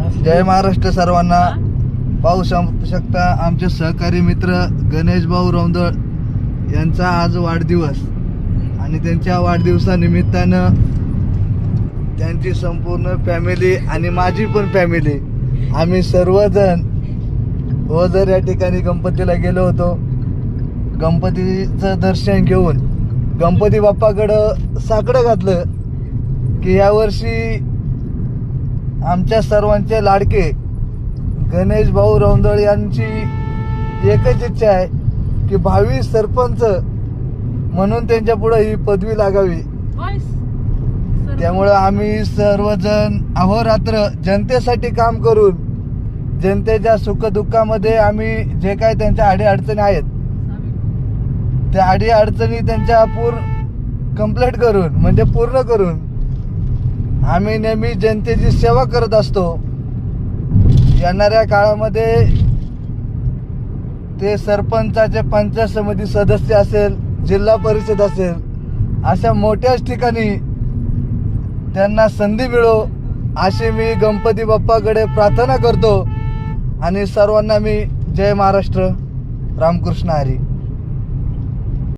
जय महाराष्ट्र सर्वांना. पाहू शकता आमचे सहकारी मित्र गणेश भाऊ रौंदळ यांचा आज वाढदिवस आणि त्यांच्या वाढदिवसानिमित्तानं त्यांची संपूर्ण फॅमिली आणि माझी पण फॅमिली आम्ही सर्वजण ओझर या ठिकाणी गणपतीला गेलो होतो. गणपतीचं दर्शन घेऊन गणपती बाप्पाकडं साकडं घातलं की यावर्षी आमच्या सर्वांचे लाडके गणेश भाऊ रौंदळ यांची एकच इच्छा आहे की भावी सरपंच म्हणून त्यांच्या पुढे ही पदवी लागावी. त्यामुळं आम्ही सर्वजण अहोरात्र जनतेसाठी काम करून जनतेच्या सुखदुःखामध्ये आम्ही जे काही त्यांच्या अडीअडचणी आहेत त्या अडीअडचणी त्यांच्या कंप्लीट करून म्हणजे पूर्ण करून आम्ही नेहमी जनतेची सेवा करत असतो. येणाऱ्या काळामध्ये ते सरपंचाचे पंचायत समिती सदस्य असेल, जिल्हा परिषद असेल, अशा मोठ्याच ठिकाणी त्यांना संधी मिळो अशी मी गणपती बाप्पाकडे प्रार्थना करतो आणि सर्वांना मी जय महाराष्ट्र, रामकृष्ण हरी.